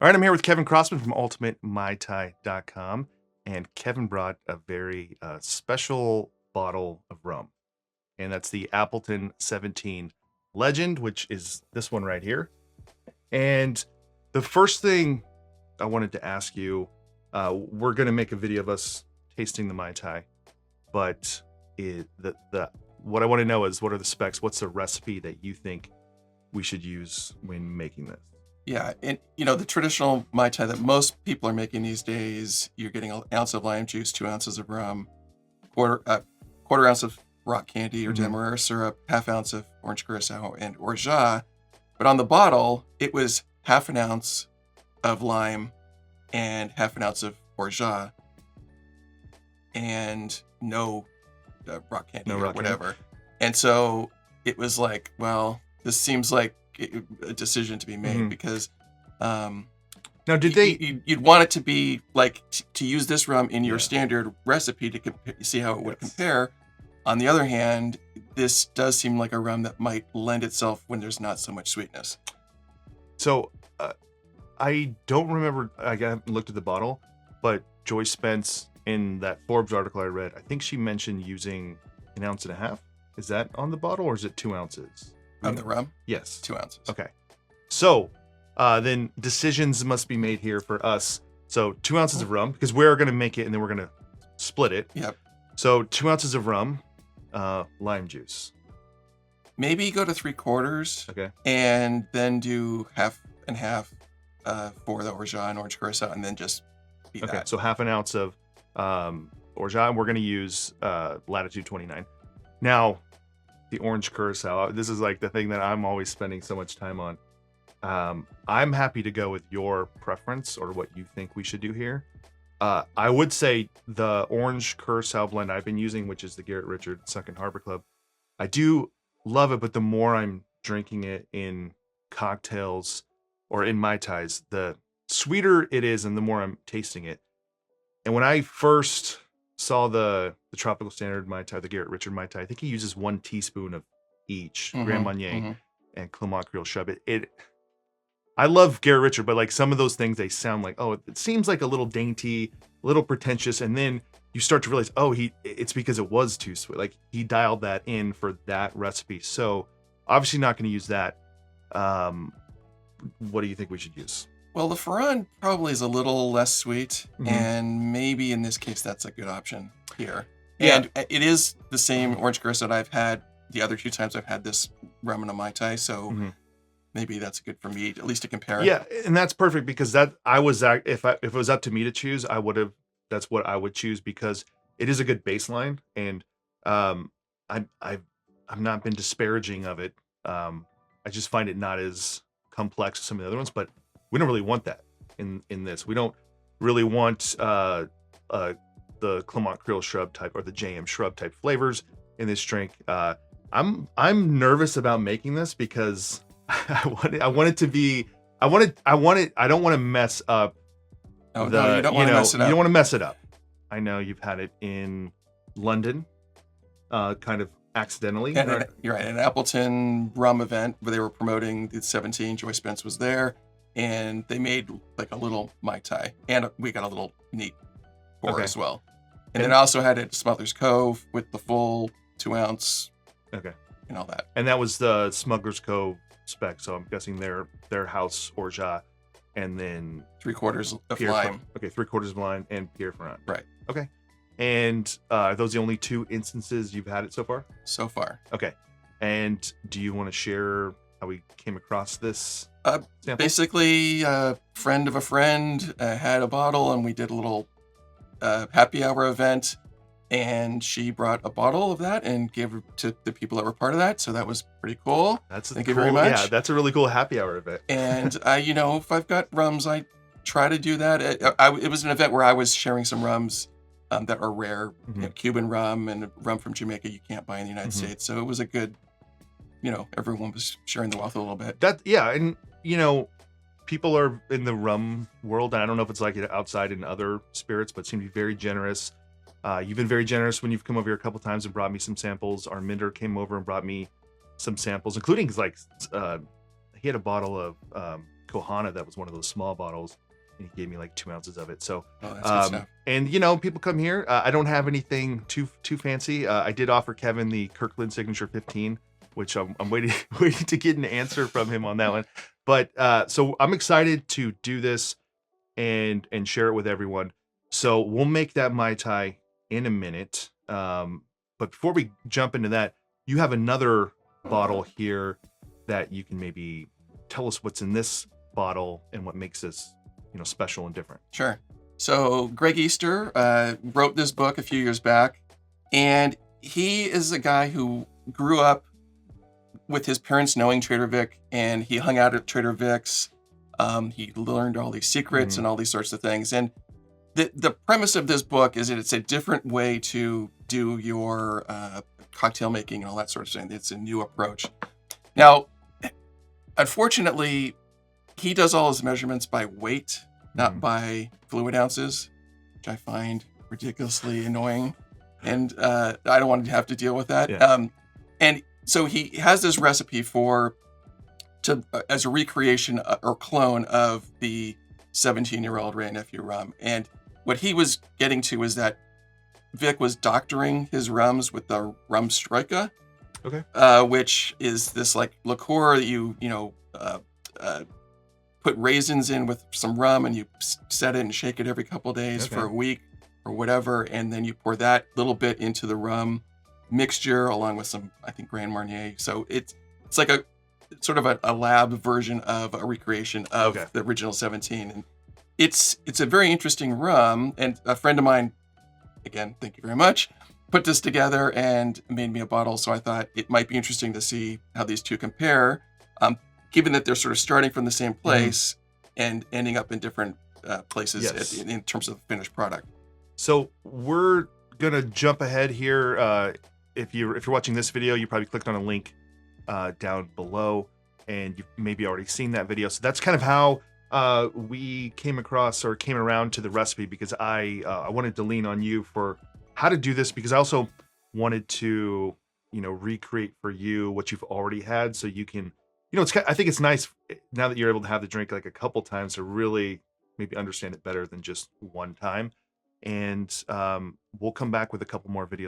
All right, I'm here with Kevin Crossman from UltimateMaiTai.com, and Kevin brought a very special bottle of rum, and that's the Appleton 17 Legend, which is this one right here. And the first thing I wanted to ask you, we're going to make a video of us tasting the Mai Tai, but what I want to know is what are the specs? What's the recipe that you think we should use when making this? Yeah, and the traditional Mai Tai that most people are making these days, you're getting an ounce of lime juice, 2 ounces of rum, quarter ounce of rock candy or demerara syrup, half ounce of orange curacao and orgeat. But on the bottle, it was half an ounce of lime and half an ounce of orgeat, and no rock candy or whatever. And so it was like, well, this seems like a decision to be made because now did they you'd want it to be like to use this rum in your standard recipe to see how it would compare. On the other hand, this does seem like a rum that might lend itself when there's not so much sweetness. So I don't remember, I haven't looked at the bottle, but Joyce Spence in that Forbes article I read, I think she mentioned using 1.5 ounces. Is that on the bottle or is it 2 ounces? Of the rum? Yes. 2 ounces. Okay. So then decisions must be made here for us. So 2 ounces of rum, because we're going to make it and then we're going to split it. Yep. So 2 ounces of rum, lime juice. Maybe go to 3/4. Okay. And then do half and half for the orgeat and orange curacao, and then just beat that. So half an ounce of orgeat, and we're going to use Latitude 29. Now, the orange curacao, this is like the thing that I'm always spending so much time on. I'm happy to go with your preference or what you think we should do here. I would say the orange curacao blend I've been using, which is the Garrett Richard Sunken Harbor Club, I do love it, but the more I'm drinking it in cocktails or in Mai Tais, the sweeter it is and the more I'm tasting it. And when I first saw the Tropical Standard Mai Tai, the Garrett Richard Mai Tai, I think he uses 1 teaspoon of each, Grand Marnier and Clermont Creole Shrub. I love Garrett Richard, but like some of those things, they sound like, oh, it seems like a little dainty, a little pretentious, and then you start to realize, oh, it's because it was too sweet. Like he dialed that in for that recipe. So obviously not going to use that. What do you think we should use? Well, the Ferran probably is a little less sweet, and maybe in this case that's a good option here. Yeah. And it is the same orange curacao that I've had the other 2 times I've had this rum in a Mai Tai, so maybe that's good for me at least to compare. Yeah, and that's perfect because if it was up to me to choose, that's what I would choose because it is a good baseline, and I've not been disparaging of it. I just find it not as complex as some of the other ones, but we don't really want that in this. We don't really want the Clermont Creole Shrub type or the JM Shrub type flavors in this drink. I'm nervous about making this because I want it to be. I don't want to mess up. Oh, no, you don't want to mess it up. You don't want to mess it up. I know you've had it in London, kind of accidentally. And you're right. An Appleton rum event where they were promoting the 17. Joyce Spence was there. And they made like a little Mai Tai, and we got a little neat pour as well. And then I also had it at Smuggler's Cove with the full 2 ounce. Okay. And all that. And that was the Smuggler's Cove spec. So I'm guessing their house orgeat, and then 3/4 of lime. Okay, 3/4 of lime and Pierre Ferrand. Right. Okay. And are those the only 2 instances you've had it so far? So far. Okay. And do you want to share how we came across this? Basically, a friend of a friend had a bottle, and we did a little happy hour event, and she brought a bottle of that and gave it to the people that were part of that. So that was pretty cool. Thank you very much. Yeah, that's a really cool happy hour event. And if I've got rums, I try to do that. It was an event where I was sharing some rums that are rare, Cuban rum and rum from Jamaica you can't buy in the United States. So it was a good, everyone was sharing the wealth a little bit. And people are in the rum world, and I don't know if it's like it outside in other spirits, but seem to be very generous. You've been very generous when you've come over here a couple times and brought me some samples. Arminder came over and brought me some samples, including he had a bottle of Kohana that was one of those small bottles, and he gave me like 2 ounces of it. So, Oh, that's good stuff. and people come here. I don't have anything too fancy. I did offer Kevin the Kirkland Signature 15, which I'm waiting waiting to get an answer from him on that one. But so I'm excited to do this and share it with everyone. So we'll make that Mai Tai in a minute. But before we jump into that, you have another bottle here that you can maybe tell us what's in this bottle and what makes this, special and different. Sure. So Greg Easter wrote this book a few years back, and he is a guy who grew up with his parents knowing Trader Vic, and he hung out at Trader Vic's. He learned all these secrets and all these sorts of things. And the premise of this book is that it's a different way to do your cocktail making and all that sort of thing. It's a new approach. Now, unfortunately, he does all his measurements by weight, not by fluid ounces, which I find ridiculously annoying. And I don't want to have to deal with that. Yeah. And so he has this recipe as a recreation or clone of the 17-year-old Ray Nephew rum. And what he was getting to is that Vic was doctoring his rums with the rum Stroika, Okay. which is this like liqueur that you put raisins in with some rum, and you set it and shake it every couple of days for a week or whatever, and then you pour that little bit into the rum mixture along with some, I think, Grand Marnier. So it's like a sort of a lab version of a recreation of the original 17, and it's a very interesting rum. And a friend of mine, again, thank you very much, put this together and made me a bottle. So I thought it might be interesting to see how these two compare, given that they're sort of starting from the same place and ending up in different places in terms of the finished product. So we're gonna jump ahead here. If you're watching this video, you probably clicked on a link down below, and you've maybe already seen that video. So that's kind of how we came around to the recipe, because I wanted to lean on you for how to do this, because I also wanted to recreate for you what you've already had, so you can I think it's nice now that you're able to have the drink like a couple times to really maybe understand it better than just one time. And we'll come back with a couple more videos